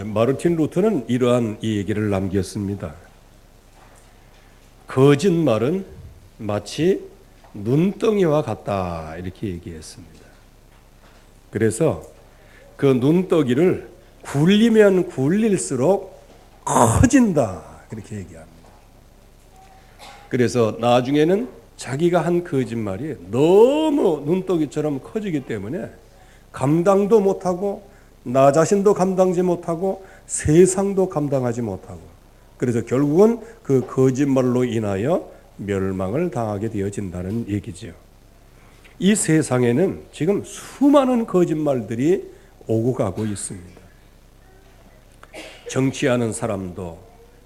마르틴 루터는 이러한 이 얘기를 남겼습니다. 거짓말은 마치 눈덩이와 같다 이렇게 얘기했습니다. 그래서 그 눈덩이를 굴리면 굴릴수록 커진다 그렇게 얘기합니다. 그래서 나중에는 자기가 한 거짓말이 너무 눈덩이처럼 커지기 때문에 감당도 못하고 나 자신도 감당하지 못하고 세상도 감당하지 못하고 그래서 결국은 그 거짓말로 인하여 멸망을 당하게 되어진다는 얘기죠. 이 세상에는 지금 수많은 거짓말들이 오고 가고 있습니다. 정치하는 사람도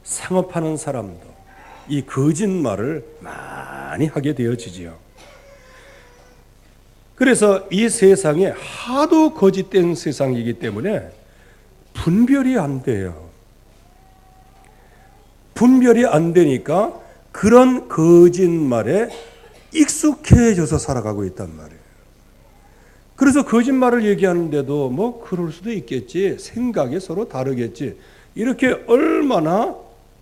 상업하는 사람도 이 거짓말을 많이 하게 되어지지요. 그래서 이 세상에 하도 거짓된 세상이기 때문에 분별이 안 돼요. 분별이 안 되니까 그런 거짓말에 익숙해져서 살아가고 있단 말이에요. 그래서 거짓말을 얘기하는데도 뭐 그럴 수도 있겠지, 생각이 서로 다르겠지, 이렇게 얼마나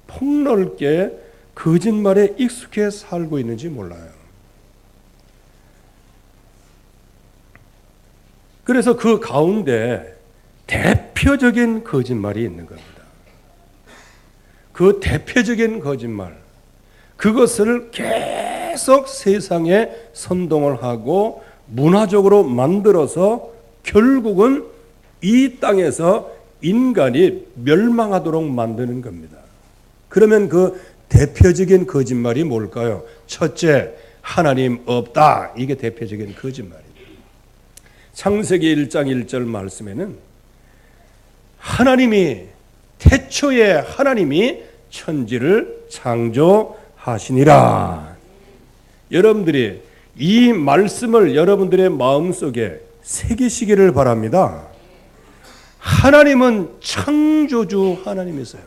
폭넓게 거짓말에 익숙해 살고 있는지 몰라요. 그래서 그 가운데 대표적인 거짓말이 있는 겁니다. 그 대표적인 거짓말, 그것을 계속 세상에 선동을 하고 문화적으로 만들어서 결국은 이 땅에서 인간이 멸망하도록 만드는 겁니다. 그러면 그 대표적인 거짓말이 뭘까요? 첫째, 하나님 없다. 이게 대표적인 거짓말입니다. 창세기 1장 1절 말씀에는 하나님이 태초에 하나님이 천지를 창조하시니라. 여러분들이 이 말씀을 여러분들의 마음속에 새기시기를 바랍니다. 하나님은 창조주 하나님이세요.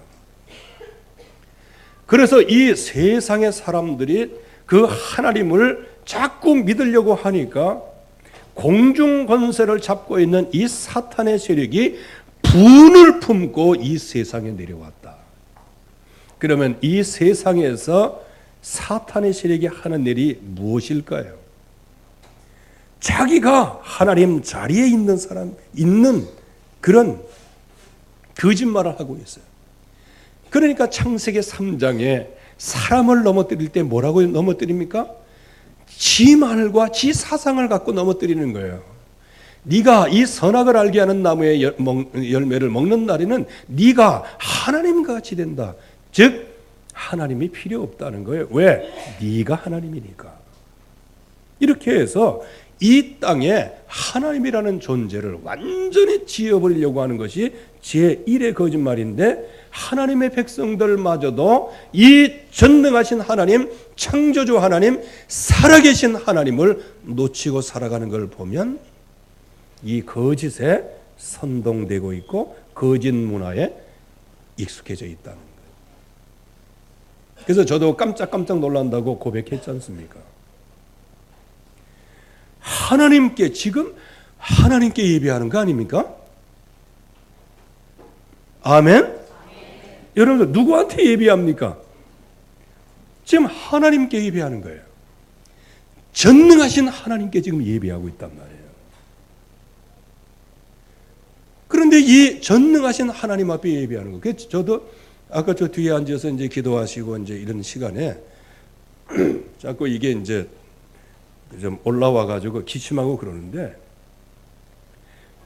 그래서 이 세상의 사람들이 그 하나님을 자꾸 믿으려고 하니까 공중 권세를 잡고 있는 이 사탄의 세력이 분을 품고 이 세상에 내려왔다. 그러면 이 세상에서 사탄의 세력이 하는 일이 무엇일까요? 자기가 하나님 자리에 있는 사람, 있는 그런 거짓말을 하고 있어요. 그러니까 창세기 3장에 사람을 넘어뜨릴 때 뭐라고 넘어뜨립니까? 지 말과 지 사상을 갖고 넘어뜨리는 거예요. 네가 이 선악을 알게 하는 나무의 열매를 먹는 날에는 네가 하나님과 같이 된다. 즉 하나님이 필요 없다는 거예요. 왜? 네가 하나님이니까. 이렇게 해서 이 땅에 하나님이라는 존재를 완전히 지어버리려고 하는 것이 제1의 거짓말인데, 하나님의 백성들마저도 이 전능하신 하나님, 창조주 하나님, 살아계신 하나님을 놓치고 살아가는 걸 보면 이 거짓에 선동되고 있고 거짓 문화에 익숙해져 있다는 거예요. 그래서 저도 깜짝깜짝 놀란다고 고백했지 않습니까? 하나님께, 지금 하나님께 예배하는 거 아닙니까? 아멘? 여러분들 누구한테 예배합니까? 지금 하나님께 예배하는 거예요. 전능하신 하나님께 지금 예배하고 있단 말이에요. 그런데 이 전능하신 하나님 앞에 예배하는 거. 그래서 저도 아까 저 뒤에 앉아서 이제 기도하시고 이제 이런 시간에 자꾸 이게 이제 좀 올라와 가지고 기침하고 그러는데,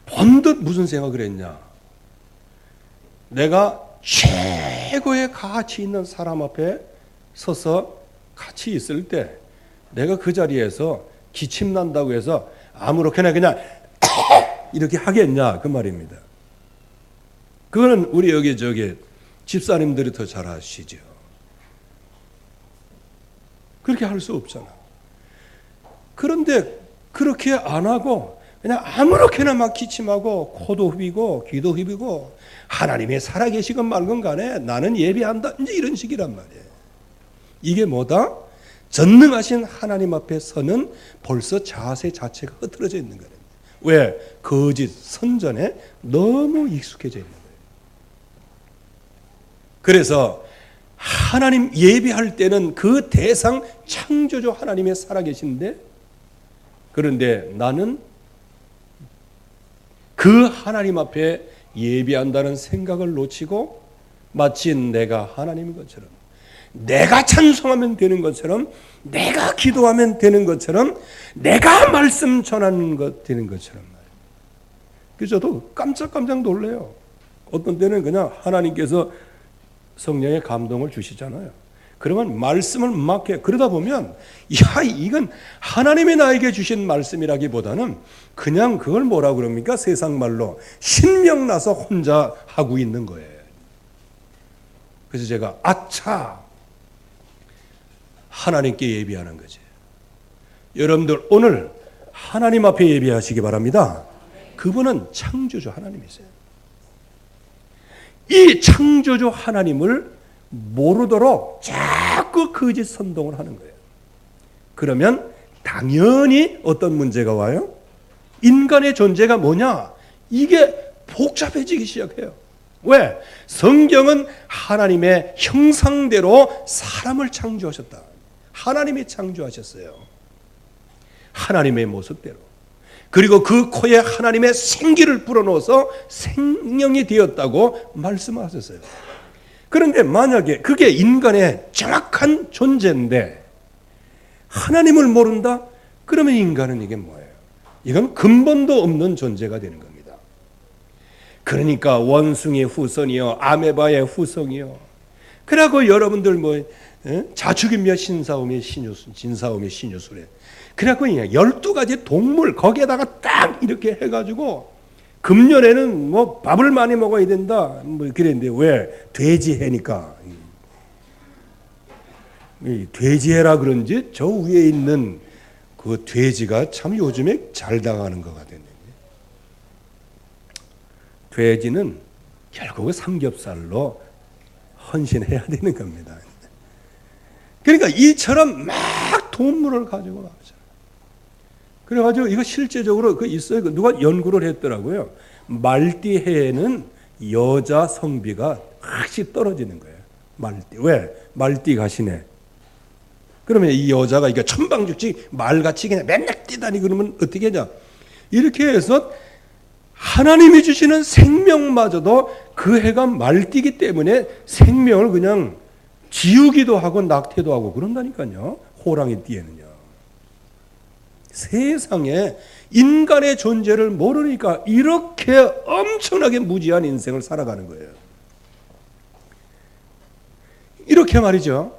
번듯 무슨 생각을 했냐? 내가 최고의 가치 있는 사람 앞에 서서 같이 있을 때 내가 그 자리에서 기침 난다고 해서 아무렇게나 그냥 이렇게 하겠냐 그 말입니다. 그거는 우리 여기 저기 집사님들이 더 잘 아시죠. 그렇게 할 수 없잖아. 그런데 그렇게 안 하고 그냥 아무렇게나 막 기침하고 코도 흡이고 귀도 흡이고 하나님이 살아계시건 말건 간에 나는 예배한다, 이제 이런 식이란 말이에요. 이게 뭐다? 전능하신 하나님 앞에 서는 벌써 자세 자체가 흐트러져 있는 거예요. 왜? 거짓 선전에 너무 익숙해져 있는 거예요. 그래서 하나님 예배할 때는 그 대상 창조주 하나님이 살아계신데, 그런데 나는 그 하나님 앞에 예배한다는 생각을 놓치고 마치 내가 하나님인 것처럼, 내가 찬송하면 되는 것처럼, 내가 기도하면 되는 것처럼, 내가 말씀 전하는 것 되는 것처럼. 그래서 저도 깜짝깜짝 놀래요. 어떤 때는 그냥 하나님께서 성령의 감동을 주시잖아요. 그러면 말씀을 막 해. 그러다 보면 야, 이건 하나님이 나에게 주신 말씀이라기보다는 그냥 그걸 뭐라 그럽니까? 세상 말로 신명 나서 혼자 하고 있는 거예요. 그래서 제가 아차, 하나님께 예배하는 거지. 여러분들 오늘 하나님 앞에 예배하시기 바랍니다. 그분은 창조주 하나님이세요. 이 창조주 하나님을 모르도록 자꾸 거짓 선동을 하는 거예요. 그러면 당연히 어떤 문제가 와요? 인간의 존재가 뭐냐? 이게 복잡해지기 시작해요. 왜? 성경은 하나님의 형상대로 사람을 창조하셨다. 하나님이 창조하셨어요. 하나님의 모습대로. 그리고 그 코에 하나님의 생기를 불어넣어서 생명이 되었다고 말씀하셨어요. 그런데 만약에 그게 인간의 정확한 존재인데 하나님을 모른다? 그러면 인간은 이게 뭐예요? 이건 근본도 없는 존재가 되는 겁니다. 그러니까 원숭이의 후손이요, 아메바의 후손이요. 그러고 여러분들 뭐 자축인묘 신사오미 진사오미 신유술에 그래갖고 12가지 동물 거기에다가 딱 이렇게 해가지고 금년에는 뭐 밥을 많이 먹어야 된다 뭐 그랬는데 왜? 돼지해니까. 돼지해라 그런지 저 위에 있는 그 돼지가 참 요즘에 잘 당하는 것 같아요. 돼지는 결국 삼겹살로 헌신해야 되는 겁니다. 그러니까 이처럼 막 동물을 가지고 나오잖아요. 그래가지고 이거 실제적으로 그 있어요. 누가 연구를 했더라고요. 말띠해에는 여자 성비가 확실히 떨어지는 거예요. 말띠. 왜? 말띠 가시네. 그러면 이 여자가 이거 천방죽지 말같이 그냥 맨날 뛰다니 그러면 어떻게 하냐? 이렇게 해서 하나님이 주시는 생명마저도 그 해가 말띠기 때문에 생명을 그냥 지우기도 하고 낙태도 하고 그런다니까요. 호랑이 띠에는요. 세상에 인간의 존재를 모르니까 이렇게 엄청나게 무지한 인생을 살아가는 거예요. 이렇게 말이죠.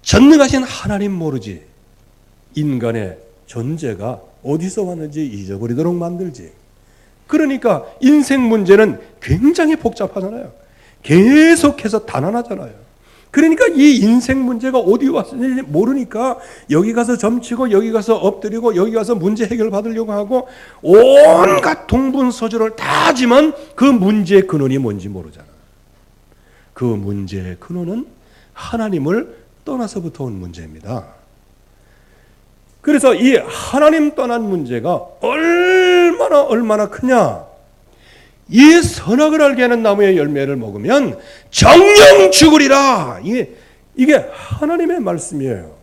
전능하신 하나님 모르지 인간의 존재가 어디서 왔는지 잊어버리도록 만들지. 그러니까 인생 문제는 굉장히 복잡하잖아요. 계속해서 단안하잖아요. 그러니까 이 인생 문제가 어디 왔는지 모르니까 여기 가서 점치고 여기 가서 엎드리고 여기 가서 문제 해결 받으려고 하고 온갖 동분서주를 다 하지만 그 문제의 근원이 뭔지 모르잖아. 그 문제의 근원은 하나님을 떠나서부터 온 문제입니다. 그래서 이 하나님 떠난 문제가 얼마나 크냐. 이 선악을 알게 하는 나무의 열매를 먹으면 정령 죽으리라. 이게 하나님의 말씀이에요.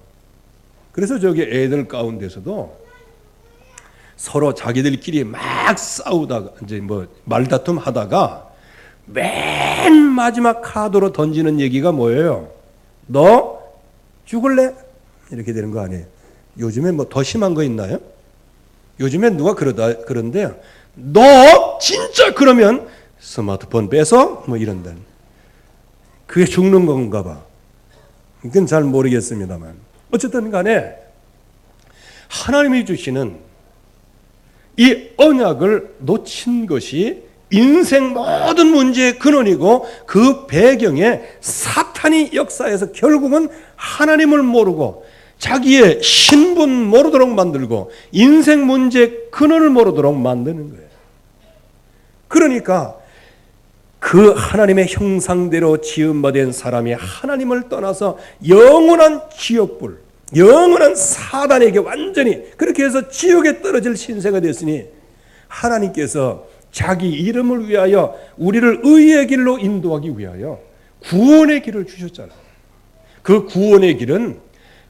그래서 저기 애들 가운데서도 서로 자기들끼리 막 싸우다가 이제 뭐 말다툼 하다가 맨 마지막 카드로 던지는 얘기가 뭐예요? 너 죽을래? 이렇게 되는 거 아니에요? 요즘에 뭐 더 심한 거 있나요? 요즘에 누가 그런데요. 너 진짜 그러면 스마트폰 빼서 뭐 이런다. 그게 죽는 건가 봐. 그건 잘 모르겠습니다만. 어쨌든 간에 하나님이 주시는 이 언약을 놓친 것이 인생 모든 문제의 근원이고 그 배경에 사탄이 역사해서 결국은 하나님을 모르고 자기의 신분 모르도록 만들고 인생 문제의 근원을 모르도록 만드는 거예요. 그러니까 그 하나님의 형상대로 지음받은 사람이 하나님을 떠나서 영원한 지옥불, 영원한 사단에게 완전히 그렇게 해서 지옥에 떨어질 신세가 됐으니 하나님께서 자기 이름을 위하여 우리를 의의 길로 인도하기 위하여 구원의 길을 주셨잖아요. 그 구원의 길은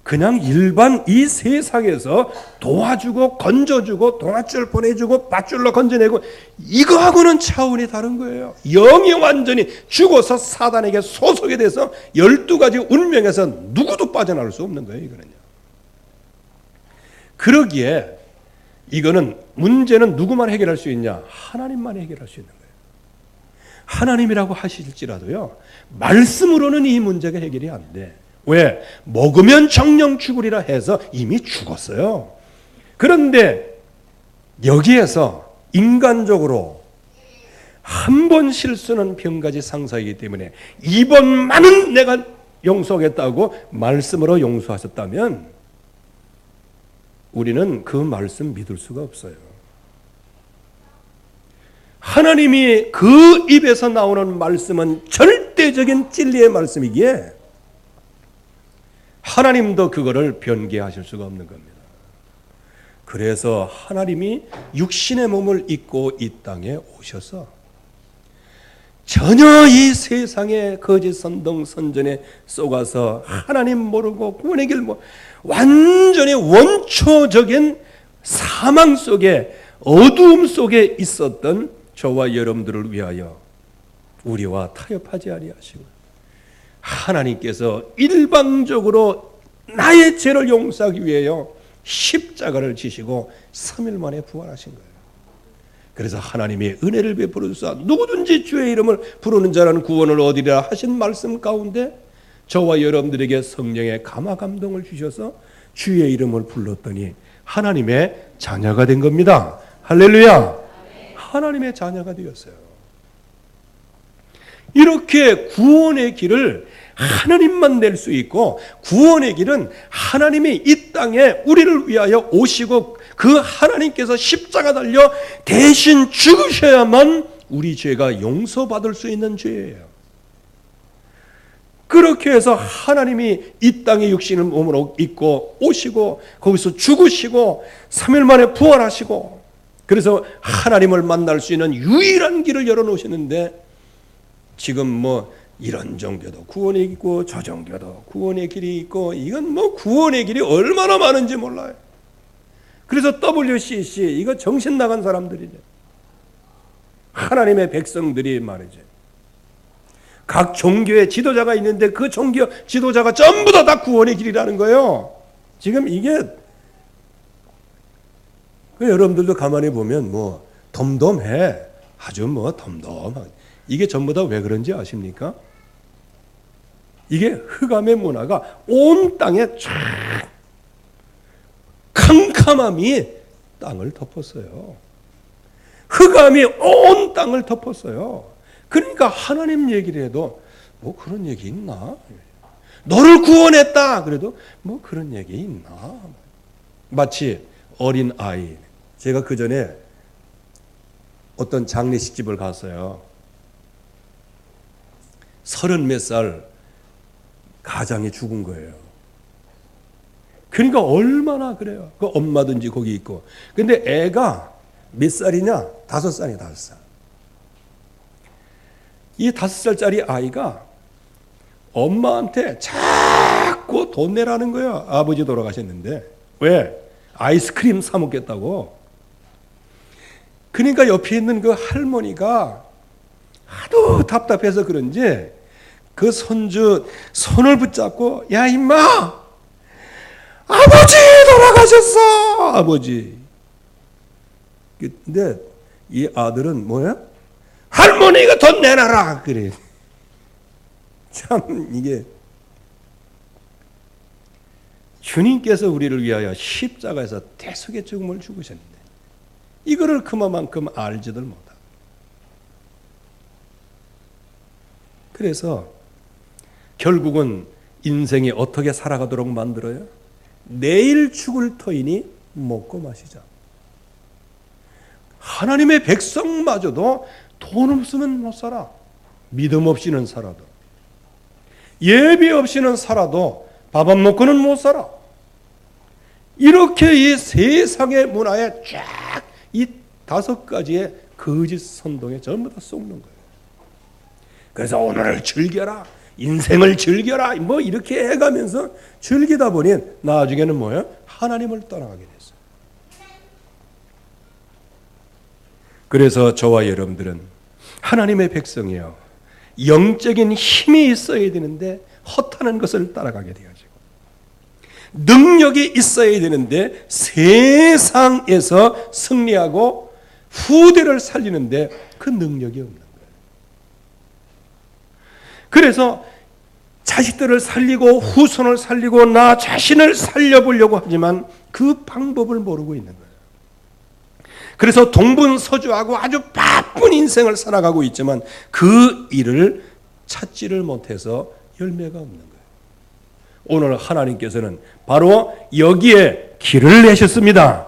그냥 일반 이 세상에서 도와주고 건져주고 동아줄 보내주고 밧줄로 건져내고 이거하고는 차원이 다른 거예요. 영이 완전히 죽어서 사단에게 소속이 돼서 12가지 운명에서 누구도 빠져나올 수 없는 거예요. 이거는요. 그러기에 이거는 문제는 누구만 해결할 수 있냐? 하나님만 해결할 수 있는 거예요. 하나님이라고 하실지라도요. 말씀으로는 이 문제가 해결이 안 돼. 왜? 먹으면 정령 죽으리라 해서 이미 죽었어요. 그런데 여기에서 인간적으로 한 번 실수는 병가지 상사이기 때문에 이번만은 내가 용서하겠다고 말씀으로 용서하셨다면 우리는 그 말씀 믿을 수가 없어요. 하나님이 그 입에서 나오는 말씀은 절대적인 진리의 말씀이기에 하나님도 그거를 변개하실 수가 없는 겁니다. 그래서 하나님이 육신의 몸을 입고 이 땅에 오셔서 전혀 이 세상의 거짓 선동 선전에 속아서 하나님 모르고 구원의 길 완전히 원초적인 사망 속에 어두움 속에 있었던 저와 여러분들을 위하여 우리와 타협하지 아니하시고 하나님께서 일방적으로 나의 죄를 용서하기 위하여 십자가를 지시고 3일 만에 부활하신 거예요. 그래서 하나님의 은혜를 베풀어 주사 누구든지 주의 이름을 부르는 자라는 구원을 얻으리라 하신 말씀 가운데 저와 여러분들에게 성령의 감화 감동을 주셔서 주의 이름을 불렀더니 하나님의 자녀가 된 겁니다. 할렐루야. 하나님의 자녀가 되었어요. 이렇게 구원의 길을 하나님만 낼 수 있고 구원의 길은 하나님이 이 땅에 우리를 위하여 오시고 그 하나님께서 십자가 달려 대신 죽으셔야만 우리 죄가 용서받을 수 있는 죄예요. 그렇게 해서 하나님이 이 땅에 육신을 몸으로 입고 오시고 거기서 죽으시고 3일 만에 부활하시고 그래서 하나님을 만날 수 있는 유일한 길을 열어놓으셨는데 지금 이런 종교도 구원이 있고 저 종교도 구원의 길이 있고 이건 구원의 길이 얼마나 많은지 몰라요. 그래서 WCC 이거 정신 나간 사람들이죠. 하나님의 백성들이 말이죠. 각 종교의 지도자가 있는데 그 종교 지도자가 전부 다 구원의 길이라는 거예요. 지금 이게 여러분들도 가만히 보면 덤덤해. 아주 덤덤하게. 이게 전부 다 왜 그런지 아십니까? 이게 흑암의 문화가 온 땅에 쫙 캄캄함이 땅을 덮었어요. 흑암이 온 땅을 덮었어요. 그러니까 하나님 얘기를 해도 그런 얘기 있나? 너를 구원했다. 그래도 그런 얘기 있나? 마치 어린 아이. 제가 그 전에 어떤 장례식 집을 갔어요. 30몇 살 가장이 죽은 거예요. 그러니까 얼마나 그래요. 그 엄마든지 거기 있고. 근데 애가 몇 살이냐? 5살이야, 5살. 이 5살짜리 아이가 엄마한테 자꾸 돈 내라는 거예요. 아버지 돌아가셨는데. 왜? 아이스크림 사 먹겠다고. 그러니까 옆에 있는 그 할머니가 하도 답답해서 그런지 그 손주 손을 붙잡고 야 임마 아버지 돌아가셨어 아버지. 근데 이 아들은 뭐야? 할머니가 돈 내놔라 그래. 참 이게 주님께서 우리를 위하여 십자가에서 대속의 죽음을 죽으셨는데 이거를 그만큼 알지들 못하고 그래서 결국은 인생이 어떻게 살아가도록 만들어요? 내일 죽을 터이니 먹고 마시자. 하나님의 백성마저도 돈 없으면 못 살아. 믿음 없이는 살아도. 예배 없이는 살아도 밥 안 먹고는 못 살아. 이렇게 이 세상의 문화에 쫙 이 5가지의 거짓 선동에 전부 다 속는 거예요. 그래서 오늘을 즐겨라, 인생을 즐겨라, 뭐 이렇게 해가면서 즐기다 보니 나중에는 뭐예요? 하나님을 떠나가게 됐어요. 그래서 저와 여러분들은 하나님의 백성이요, 영적인 힘이 있어야 되는데 허탄한 것을 따라가게 되어지고, 능력이 있어야 되는데 세상에서 승리하고 후대를 살리는데 그 능력이 없는 거예요. 그래서 자식들을 살리고 후손을 살리고 나 자신을 살려보려고 하지만 그 방법을 모르고 있는 거예요. 그래서 동분서주하고 아주 바쁜 인생을 살아가고 있지만 그 일을 찾지를 못해서 열매가 없는 거예요. 오늘 하나님께서는 바로 여기에 길을 내셨습니다.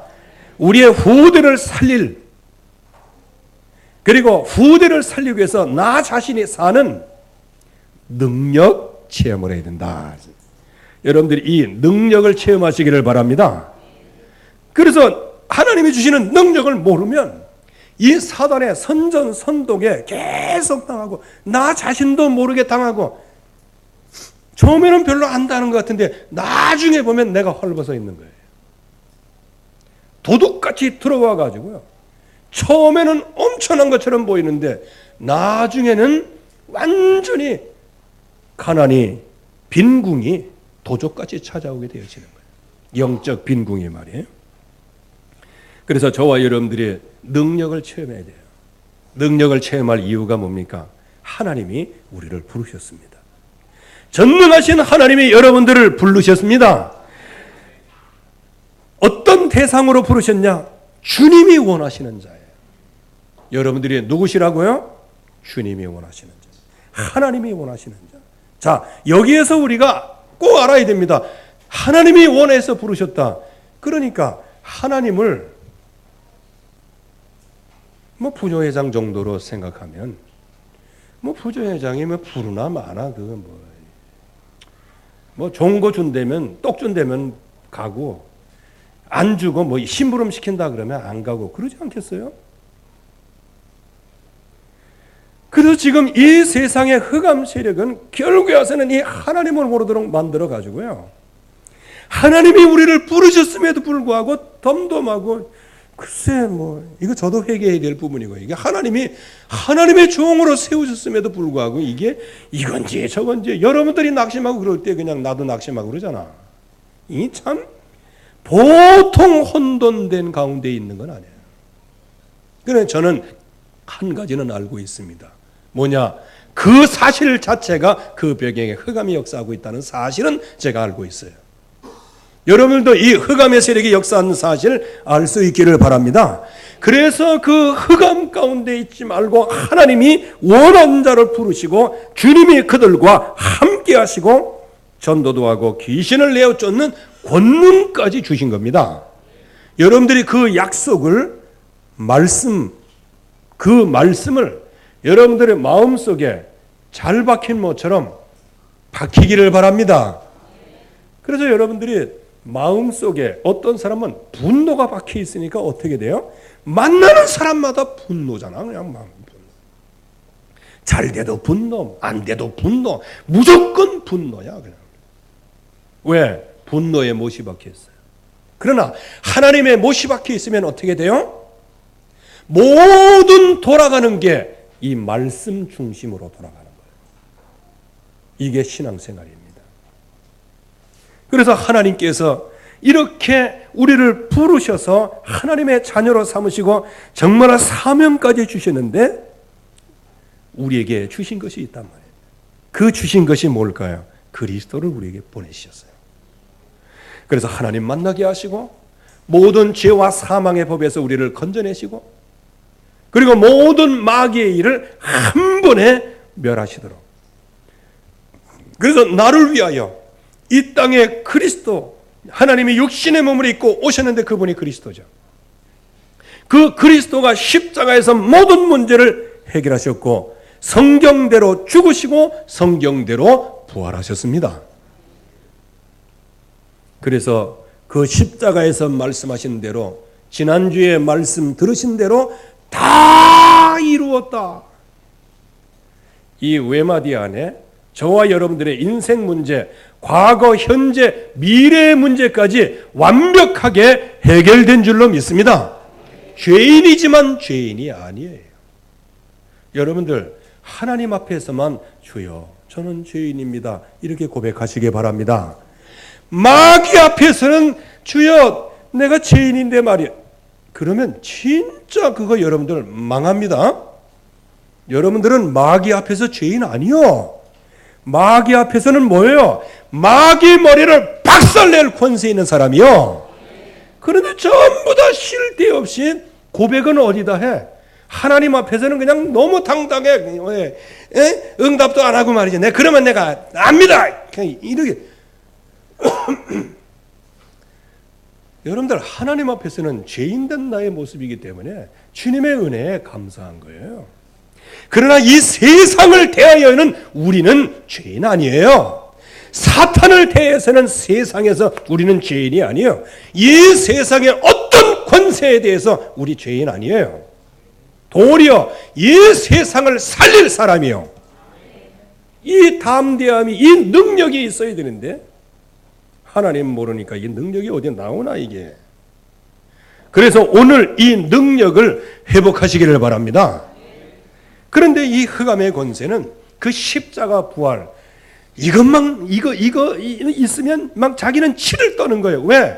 우리의 후대를 살릴, 그리고 후대를 살리기 위해서 나 자신이 사는 능력 체험을 해야 된다. 여러분들이 이 능력을 체험하시기를 바랍니다. 그래서 하나님이 주시는 능력을 모르면 이 사단의 선전선독에 계속 당하고 나 자신도 모르게 당하고, 처음에는 별로 안다는 것 같은데 나중에 보면 내가 헐벗어 있는 거예요. 도둑같이 들어와 가지고요, 처음에는 엄청난 것처럼 보이는데 나중에는 완전히 가난이, 빈궁이 도적같이 찾아오게 되어지는 거예요. 영적 빈궁이 말이에요. 그래서 저와 여러분들이 능력을 체험해야 돼요. 능력을 체험할 이유가 뭡니까? 하나님이 우리를 부르셨습니다. 전능하신 하나님이 여러분들을 부르셨습니다. 어떤 대상으로 부르셨냐? 주님이 원하시는 자예요. 여러분들이 누구시라고요? 주님이 원하시는 자, 하나님이 원하시는 자. 자, 여기에서 우리가 꼭 알아야 됩니다. 하나님이 원해서 부르셨다. 그러니까 하나님을 뭐 부조회장 정도로 생각하면, 뭐 부조회장이 뭐 부르나 마나 그거 뭐 좋은 거 준다면, 떡 준다면 가고, 안 주고 뭐 심부름 시킨다 그러면 안 가고 그러지 않겠어요? 그래서 지금 이 세상의 흑암 세력은 결국에 와서는 이 하나님을 모르도록 만들어 가지고요, 하나님이 우리를 부르셨음에도 불구하고 덤덤하고, 글쎄 뭐 이거 저도 회개해야 될 부분이고, 이게 하나님의 종으로 세우셨음에도 불구하고 이게 이건지 저건지, 여러분들이 낙심하고 그럴 때 그냥 나도 낙심하고 그러잖아. 이 참 보통 혼돈된 가운데 있는 건 아니에요. 그래서 저는 한 가지는 알고 있습니다. 뭐냐? 그 사실 자체가 그 배경에 흑암이 역사하고 있다는 사실은 제가 알고 있어요. 여러분들도 이 흑암의 세력이 역사하는 사실 알 수 있기를 바랍니다. 그래서 그 흑암 가운데 있지 말고 하나님이 원하는 자를 부르시고 주님이 그들과 함께 하시고 전도도 하고 귀신을 내어 쫓는 권능까지 주신 겁니다. 여러분들이 그 약속을, 그 말씀을 여러분들의 마음속에 잘 박힌 모처럼 박히기를 바랍니다. 그래서 여러분들이 마음속에, 어떤 사람은 분노가 박혀 있으니까 어떻게 돼요? 만나는 사람마다 분노잖아. 그냥 막 잘 돼도 분노, 안 돼도 분노, 무조건 분노야 그냥. 왜? 분노에 못이 박혀 있어요. 그러나 하나님의 못이 박혀 있으면 어떻게 돼요? 모든 돌아가는 게 이 말씀 중심으로 돌아가는 거예요. 이게 신앙생활입니다. 그래서 하나님께서 이렇게 우리를 부르셔서 하나님의 자녀로 삼으시고 정말 사명까지 주셨는데 우리에게 주신 것이 있단 말이에요. 그 주신 것이 뭘까요? 그리스도를 우리에게 보내주셨어요. 그래서 하나님 만나게 하시고 모든 죄와 사망의 법에서 우리를 건져내시고, 그리고 모든 마귀의 일을 한 번에 멸하시도록, 그래서 나를 위하여 이 땅에 그리스도, 하나님이 육신의 몸을 입고 오셨는데 그분이 그리스도죠. 그 그리스도가 십자가에서 모든 문제를 해결하셨고 성경대로 죽으시고 성경대로 부활하셨습니다. 그래서 그 십자가에서 말씀하신 대로 지난주에 말씀 들으신 대로 다 이루었다. 이 외마디 안에 저와 여러분들의 인생 문제, 과거, 현재, 미래의 문제까지 완벽하게 해결된 줄로 믿습니다. 죄인이지만 죄인이 아니에요. 여러분들 하나님 앞에서만 주여 저는 죄인입니다 이렇게 고백하시기 바랍니다. 마귀 앞에서는 주여 내가 죄인인데 말이야. 그러면 진짜 그거 여러분들 망합니다. 여러분들은 마귀 앞에서 죄인 아니요. 마귀 앞에서는 뭐예요? 마귀 머리를 박살낼 권세 있는 사람이요. 그런데 전부 다 쉴 데 없이 고백은 어디다 해? 하나님 앞에서는 그냥 너무 당당해. 응답도 안 하고 말이죠. 그러면 내가 압니다. 그냥 이렇게. 여러분들 하나님 앞에서는 죄인된 나의 모습이기 때문에 주님의 은혜에 감사한 거예요. 그러나 이 세상을 대하여는 우리는 죄인 아니에요. 사탄을 대해서는 세상에서 우리는 죄인이 아니에요. 이 세상의 어떤 권세에 대해서 우리 죄인 아니에요. 도리어 이 세상을 살릴 사람이요. 이 담대함이, 이 능력이 있어야 되는데 하나님 모르니까 이 능력이 어디 나오나 이게. 그래서 오늘 이 능력을 회복하시기를 바랍니다. 그런데 이 흑암의 권세는 그 십자가 부활 이것만 이거 있으면 막 자기는 치를 떠는 거예요. 왜?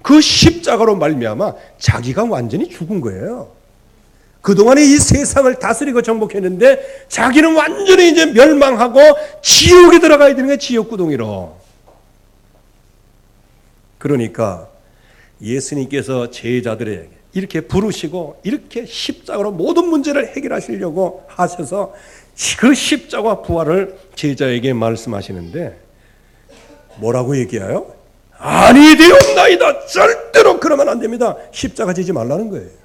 그 십자가로 말미암아 자기가 완전히 죽은 거예요. 그동안에 이 세상을 다스리고 정복했는데 자기는 완전히 이제 멸망하고 지옥에 들어가야 되는 게 지옥구덩이로. 그러니까 예수님께서 제자들에게 이렇게 부르시고 이렇게 십자가로 모든 문제를 해결하시려고 하셔서 그 십자가 부활을 제자에게 말씀하시는데 뭐라고 얘기해요? 아니 되옵나이다. 절대로 그러면 안 됩니다. 십자가 지지 말라는 거예요.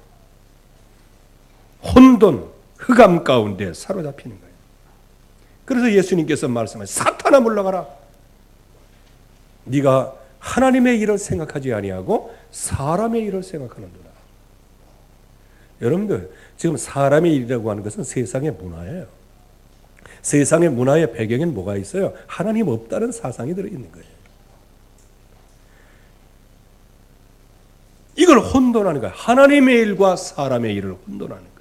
혼돈, 흑암 가운데 사로잡히는 거예요. 그래서 예수님께서 말씀하시죠. 사탄아 물러가라. 네가 하나님의 일을 생각하지 아니하고 사람의 일을 생각하는도다. 여러분들 지금 사람의 일이라고 하는 것은 세상의 문화예요. 세상의 문화의 배경엔 뭐가 있어요? 하나님 없다는 사상이 들어있는 거예요. 이걸 혼돈하는 거예요. 하나님의 일과 사람의 일을 혼돈하는 거예요.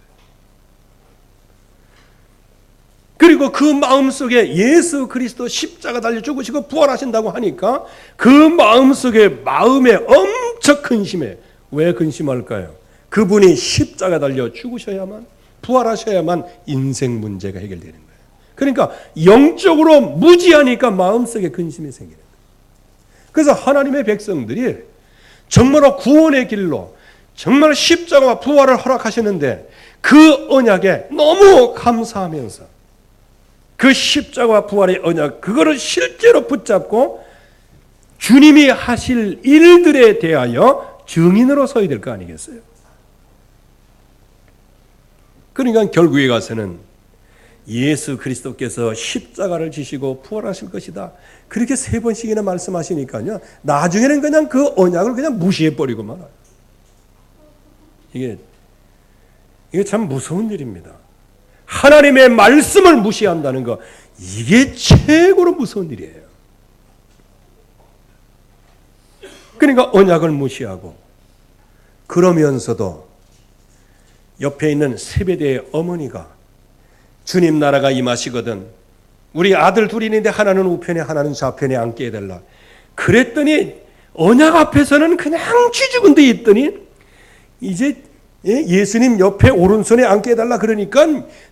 그리고 그 마음속에 예수 그리스도 십자가 달려 죽으시고 부활하신다고 하니까 그 마음속에 마음에 엄청 근심해. 왜 근심할까요? 그분이 십자가 달려 죽으셔야만 부활하셔야만 인생 문제가 해결되는 거예요. 그러니까 영적으로 무지하니까 마음속에 근심이 생기는 거예요. 그래서 하나님의 백성들이 정말로 구원의 길로 정말 십자가와 부활을 허락하셨는데 그 언약에 너무 감사하면서 그 십자가와 부활의 언약 그거를 실제로 붙잡고 주님이 하실 일들에 대하여 증인으로 서야 될 거 아니겠어요? 그러니까 결국에 가서는 예수 그리스도께서 십자가를 지시고 부활하실 것이다. 그렇게 3번씩이나 말씀하시니까요. 나중에는 그냥 그 언약을 그냥 무시해버리고 말아요. 이게 참 무서운 일입니다. 하나님의 말씀을 무시한다는 거 이게 최고로 무서운 일이에요. 그러니까 언약을 무시하고 그러면서도 옆에 있는 세베대의 어머니가 주님 나라가 임하시거든 우리 아들 둘이 있는데 하나는 우편에 하나는 좌편에 앉게 해달라. 그랬더니 언약 앞에서는 그냥 쥐죽은 데 있더니 이제 예수님 옆에 오른손에 앉게 해달라 그러니까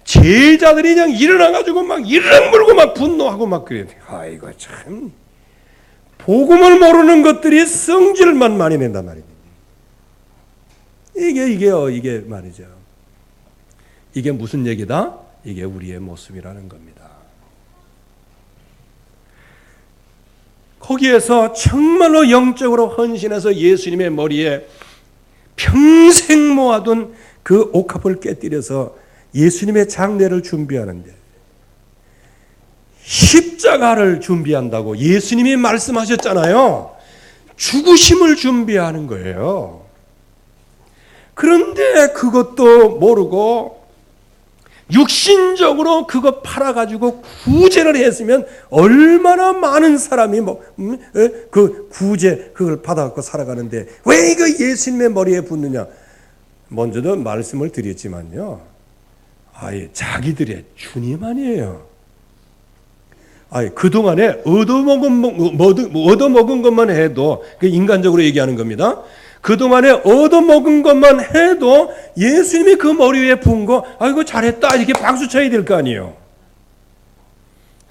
제자들이 그냥 일어나가지고 막 이르륵 물고 막 분노하고 막 그래요. 아이고 참 복음을 모르는 것들이 성질만 많이 낸단 말입니다. 이게 말이죠. 이게 무슨 얘기다? 이게 우리의 모습이라는 겁니다. 거기에서 정말로 영적으로 헌신해서 예수님의 머리에 평생 모아둔 그 옥합을 깨뜨려서 예수님의 장례를 준비하는데 십자가를 준비한다고 예수님이 말씀하셨잖아요. 죽으심을 준비하는 거예요. 그런데 그것도 모르고 육신적으로 그거 팔아가지고 구제를 했으면 얼마나 많은 사람이 그 구제 그걸 받아갖고 살아가는데 왜 이거 예수님의 머리에 붙느냐? 먼저도 말씀을 드렸지만요. 아예 자기들의 주님 아니에요. 아예 그동안에 얻어먹은 것만 해도 그 인간적으로 얘기하는 겁니다. 그동안에 얻어먹은 것만 해도 예수님이 그 머리 위에 부은 거 아이고 잘했다 이렇게 박수 쳐야 될 거 아니에요.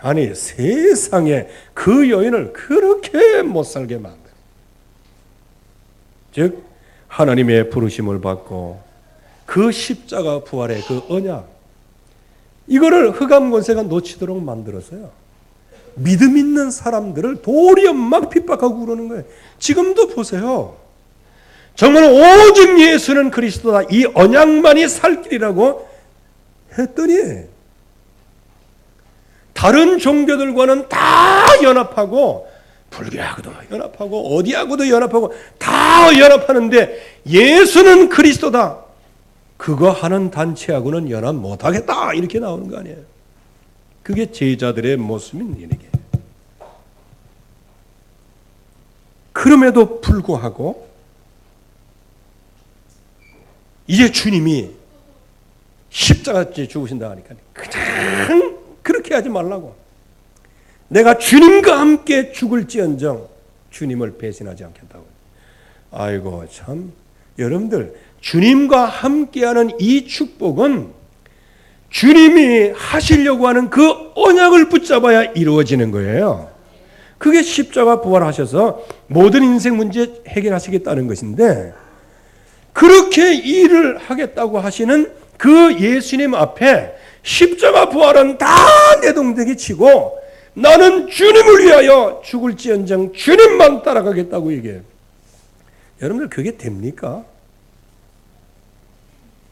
아니 세상에 그 여인을 그렇게 못 살게 만든 즉 하나님의 부르심을 받고 그 십자가 부활의 그 언약 이거를 흑암 권세가 놓치도록 만들었어요. 믿음 있는 사람들을 도리어 막 핍박하고 그러는 거예요. 지금도 보세요. 정말 오직 예수는 그리스도다. 이 언약만이 살 길이라고 했더니 다른 종교들과는 다 연합하고 불교하고도 연합하고 어디하고도 연합하고 다 연합하는데 예수는 그리스도다. 그거 하는 단체하고는 연합 못하겠다. 이렇게 나오는 거 아니에요. 그게 제자들의 모습인 일이게. 그럼에도 불구하고 이제 주님이 십자가에 죽으신다 하니까 그냥 그렇게 하지 말라고. 내가 주님과 함께 죽을지언정 주님을 배신하지 않겠다고. 아이고 참 여러분들 주님과 함께하는 이 축복은 주님이 하시려고 하는 그 언약을 붙잡아야 이루어지는 거예요. 그게 십자가 부활하셔서 모든 인생 문제 해결하시겠다는 것인데 그렇게 일을 하겠다고 하시는 그 예수님 앞에 십자가 부활은 다 내동댕이 치고 나는 주님을 위하여 죽을지언정 주님만 따라가겠다고 얘기해요. 여러분들 그게 됩니까?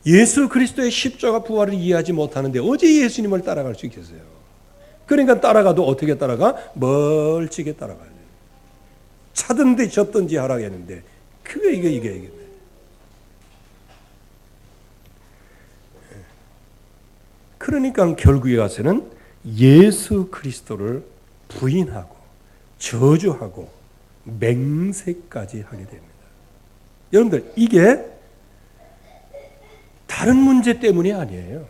예수 그리스도의 십자가 부활을 이해하지 못하는데 어제 예수님을 따라갈 수 있겠어요? 그러니까 따라가도 어떻게 따라가? 멀찍이 따라가야 돼요. 차든지 접든지 하라겠는데 그게 이게. 그러니까 결국에 가서는 예수 그리스도를 부인하고 저주하고 맹세까지 하게 됩니다. 여러분들 이게 다른 문제 때문이 아니에요.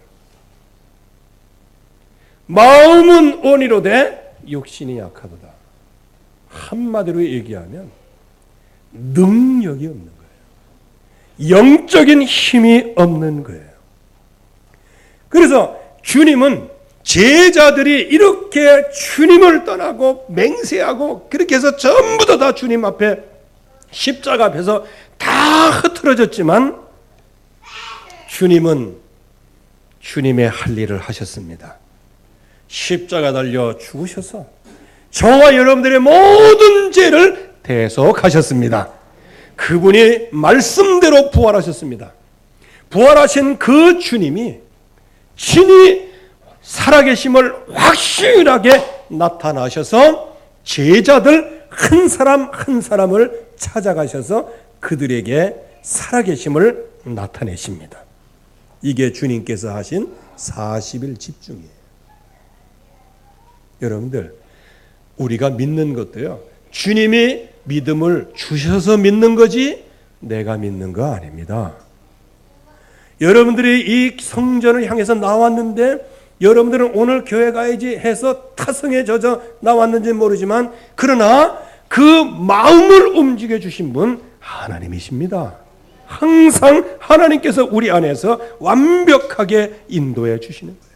마음은 온이로되 육신이 약하도다. 한마디로 얘기하면 능력이 없는 거예요. 영적인 힘이 없는 거예요. 그래서 주님은 제자들이 이렇게 주님을 떠나고 맹세하고 그렇게 해서 전부 다 주님 앞에 십자가 앞에서 다 흐트러졌지만 주님은 주님의 할 일을 하셨습니다. 십자가 달려 죽으셔서 저와 여러분들의 모든 죄를 대속하셨습니다. 그분이 말씀대로 부활하셨습니다. 부활하신 그 주님이 신이 살아계심을 확실하게 나타나셔서 제자들 한 사람 한 사람을 찾아가셔서 그들에게 살아계심을 나타내십니다. 이게 주님께서 하신 40일 집중이에요. 여러분들 우리가 믿는 것도요. 주님이 믿음을 주셔서 믿는 거지 내가 믿는 거 아닙니다. 여러분들이 이 성전을 향해서 나왔는데 여러분들은 오늘 교회 가야지 해서 타성에 젖어 나왔는지 모르지만 그러나 그 마음을 움직여 주신 분 하나님이십니다. 항상 하나님께서 우리 안에서 완벽하게 인도해 주시는 거예요.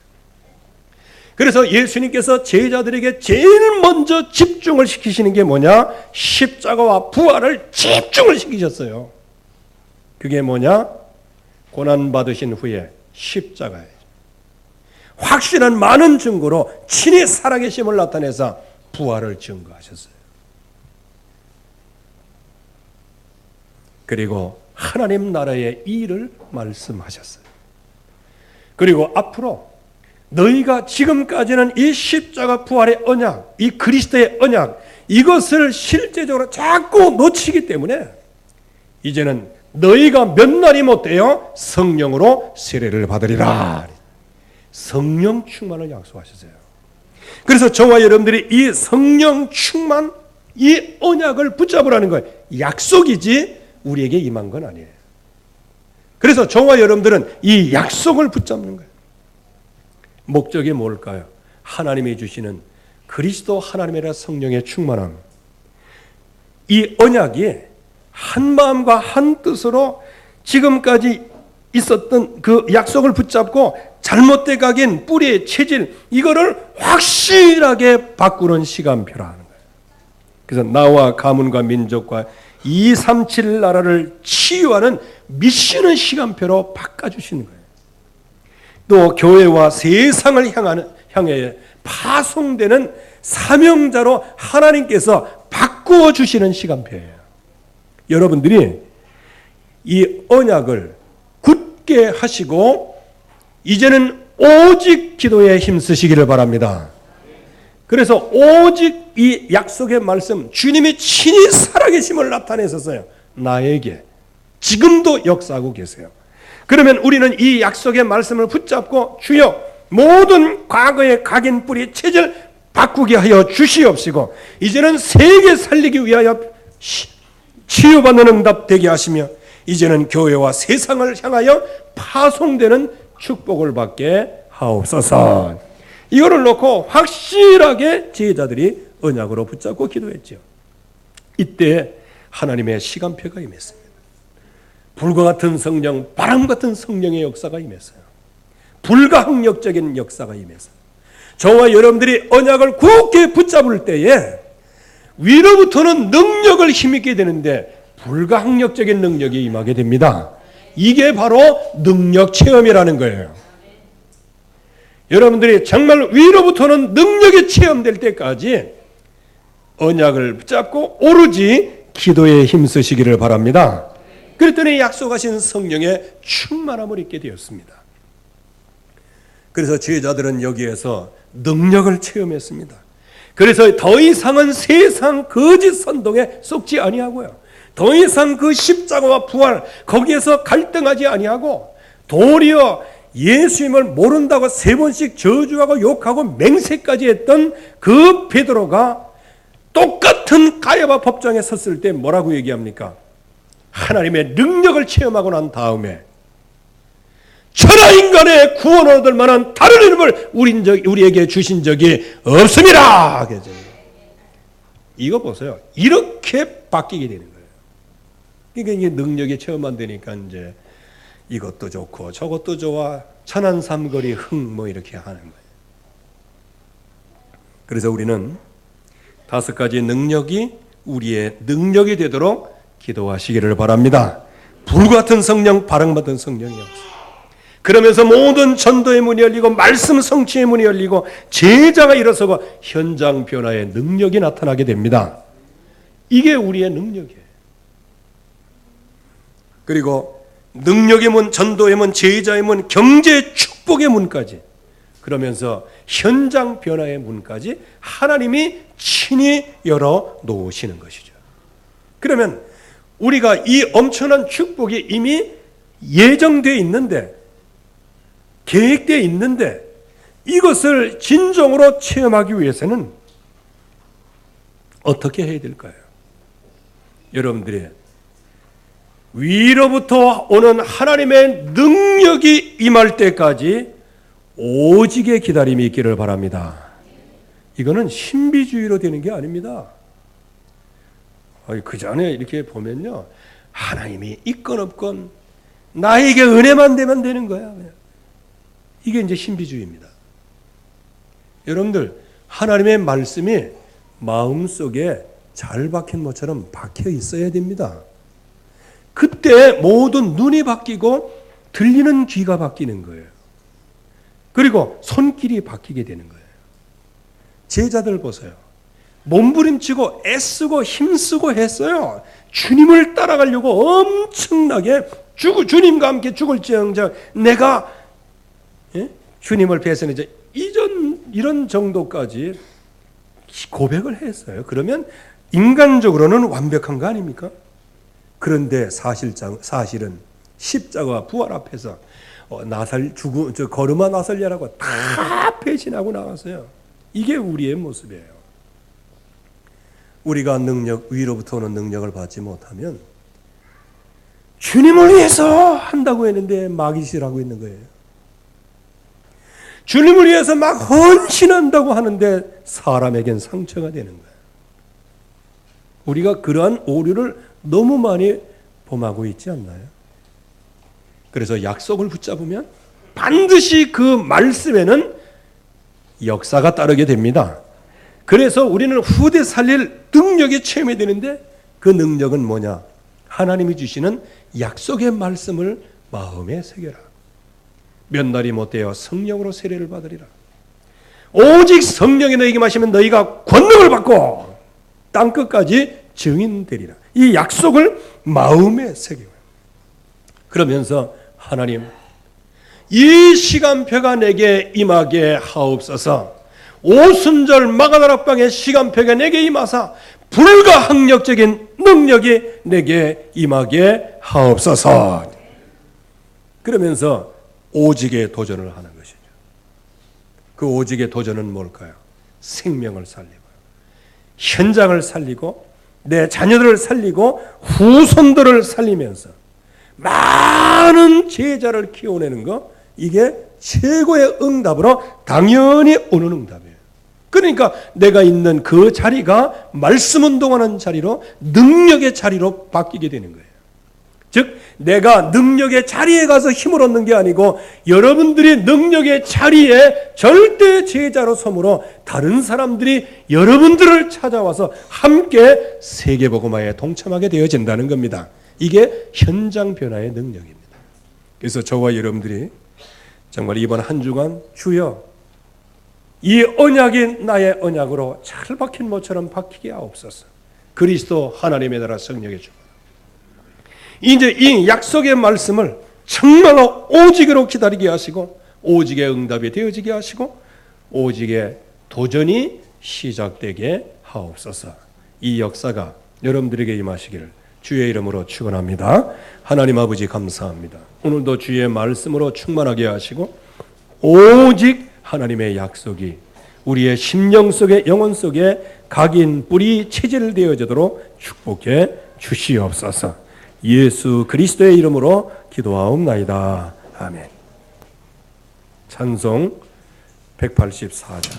그래서 예수님께서 제자들에게 제일 먼저 집중을 시키시는 게 뭐냐? 십자가와 부활을 집중을 시키셨어요. 그게 뭐냐? 고난받으신 후에 십자가에 확실한 많은 증거로 친히 살아계심을 나타내서 부활을 증거하셨어요. 그리고 하나님 나라의 일을 말씀하셨어요. 그리고 앞으로 너희가 지금까지는 이 십자가 부활의 언약, 이 그리스도의 언약, 이것을 실제적으로 자꾸 놓치기 때문에 이제는 너희가 몇 날이 못되어 성령으로 세례를 받으리라. 성령 충만을 약속하셨어요. 그래서 저와 여러분들이 이 성령 충만, 이 언약을 붙잡으라는 거예요. 약속이지 우리에게 임한 건 아니에요. 그래서 저와 여러분들은 이 약속을 붙잡는 거예요. 목적이 뭘까요? 하나님이 주시는 그리스도 하나님의 성령의 충만함. 이 언약이 한 마음과 한 뜻으로 지금까지 있었던 그 약속을 붙잡고 잘못돼 가긴 뿌리의 체질, 이거를 확실하게 바꾸는 시간표라는 거예요. 그래서 나와 가문과 민족과 237 나라를 치유하는 미션의 시간표로 바꿔주시는 거예요. 또 교회와 세상을 향해 파송되는 사명자로 하나님께서 바꾸어 주시는 시간표예요. 여러분들이 이 언약을 굳게 하시고 이제는 오직 기도에 힘쓰시기를 바랍니다. 그래서 오직 이 약속의 말씀, 주님이 친히 살아계심을 나타내셨어요. 나에게 지금도 역사하고 계세요. 그러면 우리는 이 약속의 말씀을 붙잡고 주여 모든 과거의 각인 뿌리 체질 바꾸게 하여 주시옵시고 이제는 세계 살리기 위하여 치유받는 응답 되게 하시며 이제는 교회와 세상을 향하여 파송되는 축복을 받게 하옵소서. 이거를 놓고 확실하게 제자들이 언약으로 붙잡고 기도했죠. 이때 하나님의 시간표가 임했습니다. 불과 같은 성령, 바람 같은 성령의 역사가 임했어요. 불가항력적인 역사가 임했어요. 저와 여러분들이 언약을 굳게 붙잡을 때에 위로부터는 능력을 힘있게 되는데 불가항력적인 능력이 임하게 됩니다. 이게 바로 능력 체험이라는 거예요. 여러분들이 정말 위로부터는 능력이 체험될 때까지 언약을 붙잡고 오로지 기도에 힘쓰시기를 바랍니다. 그랬더니 약속하신 성령의 충만함을 입게 되었습니다. 그래서 제자들은 여기에서 능력을 체험했습니다. 그래서 더 이상은 세상 거짓 선동에 속지 아니하고요. 더 이상 그 십자가와 부활 거기에서 갈등하지 아니하고 도리어 예수님을 모른다고 3번씩 저주하고 욕하고 맹세까지 했던 그 베드로가 똑같은 가야바 법정에 섰을 때 뭐라고 얘기합니까? 하나님의 능력을 체험하고 난 다음에 천하인간의 구원을 얻을 만한 다른 이름을 우리에게 주신 적이 없습니다. 이거 보세요. 이렇게 바뀌게 되는 거예요. 그러니까 이게 능력이 체험 안 되니까 이제 이것도 좋고 저것도 좋아 천안 삼거리 흥 뭐 이렇게 하는 거예요. 그래서 우리는 5가지 능력이 우리의 능력이 되도록 기도하시기를 바랍니다. 불같은 성령, 바람같은 성령이었어요. 그러면서 모든 전도의 문이 열리고 말씀 성취의 문이 열리고 제자가 일어서고 현장 변화의 능력이 나타나게 됩니다. 이게 우리의 능력이에요. 그리고 능력의 문, 전도의 문, 제자의 문, 경제 축복의 문까지 그러면서 현장 변화의 문까지 하나님이 친히 열어 놓으시는 것이죠. 그러면 우리가 이 엄청난 축복이 이미 예정되어 있는데 계획되어 있는데 이것을 진정으로 체험하기 위해서는 어떻게 해야 될까요? 여러분들이 위로부터 오는 하나님의 능력이 임할 때까지 오직의 기다림이 있기를 바랍니다. 이거는 신비주의로 되는 게 아닙니다. 그 전에 이렇게 보면요, 하나님이 있건 없건 나에게 은혜만 되면 되는 거야. 이게 이제 신비주의입니다. 여러분들, 하나님의 말씀이 마음속에 잘 박힌 것처럼 박혀 있어야 됩니다. 그때 모든 눈이 바뀌고 들리는 귀가 바뀌는 거예요. 그리고 손길이 바뀌게 되는 거예요. 제자들 보세요. 몸부림치고 애쓰고 힘쓰고 했어요. 주님을 따라가려고 엄청나게 주님과 함께 죽을지언정 내가 주님을 배신하자 이런 정도까지 고백을 했어요. 그러면 인간적으로는 완벽한 거 아닙니까? 그런데 사실은 십자가 부활 앞에서 거르마 나설려라고 다 배신하고 나왔어요. 이게 우리의 모습이에요. 우리가 위로부터 오는 능력을 받지 못하면 주님을 위해서 한다고 했는데 마귀짓을 하고 있는 거예요. 주님을 위해서 막 헌신한다고 하는데 사람에겐 상처가 되는 거예요. 우리가 그러한 오류를 너무 많이 범하고 있지 않나요? 그래서 약속을 붙잡으면 반드시 그 말씀에는 역사가 따르게 됩니다. 그래서 우리는 후대 살릴 능력에 체험이 되는데 그 능력은 뭐냐? 하나님이 주시는 약속의 말씀을 마음에 새겨라. 몇 날이 못되어 성령으로 세례를 받으리라. 오직 성령이 너희에게 마시면 너희가 권능을 받고 땅끝까지 증인되리라. 이 약속을 마음에 새겨요. 그러면서 하나님, 이 시간표가 내게 임하게 하옵소서. 오순절 마가다락방의 시간표가 내게 임하사 불가항력적인 능력이 내게 임하게 하옵소서. 그러면서 오직의 도전을 하는 것이죠. 그 오직의 도전은 뭘까요? 생명을 살리고 현장을 살리고 내 자녀들을 살리고 후손들을 살리면서 많은 제자를 키워내는 거, 이게 최고의 응답으로 당연히 오는 응답이에요. 그러니까 내가 있는 그 자리가 말씀 운동하는 자리로, 능력의 자리로 바뀌게 되는 거예요. 즉 내가 능력의 자리에 가서 힘을 얻는 게 아니고 여러분들이 능력의 자리에 절대 제자로 섬으로 다른 사람들이 여러분들을 찾아와서 함께 세계복음화에 동참하게 되어진다는 겁니다. 이게 현장 변화의 능력입니다. 그래서 저와 여러분들이 정말 이번 한 주간 주여 이 언약이 나의 언약으로 잘 박힌 모처럼 박히게 하옵소서. 그리스도 하나님의 나라 성령의 주. 이제 이 약속의 말씀을 정말로 오직으로 기다리게 하시고 오직의 응답이 되어지게 하시고 오직의 도전이 시작되게 하옵소서. 이 역사가 여러분들에게 임하시기를 주의 이름으로 축원합니다. 하나님 아버지 감사합니다. 오늘도 주의 말씀으로 충만하게 하시고 오직 하나님의 약속이 우리의 심령 속에 영혼 속에 각인 뿌리 체질 되어지도록 축복해 주시옵소서. 예수 그리스도의 이름으로 기도하옵나이다. 아멘. 찬송 184장